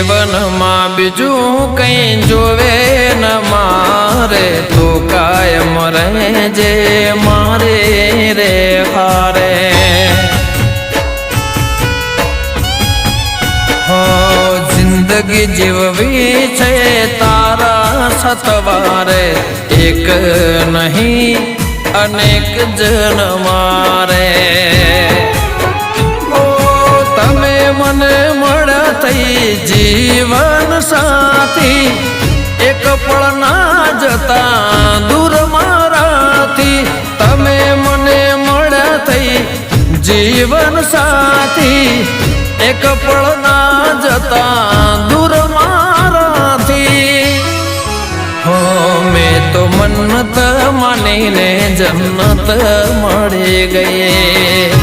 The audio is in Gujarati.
જીવનમાં બીજું કઈ જોવે ન મારે તો કાયમ રહેજે મારે રે હારે હો જિંદગી જીવવી છે તારા સતવારે એક નહીં અનેક જન મારે તમે મને મળ્યા થઈ જીવન સાથી એક પળ ના જતા દૂર મારાથી તમે મને મળ્યા થઈ જીવન સાથી એક પળ ના જતા દૂર મારાથી હો મેં તો મન્નત માનીને જન્નત મળી ગઈ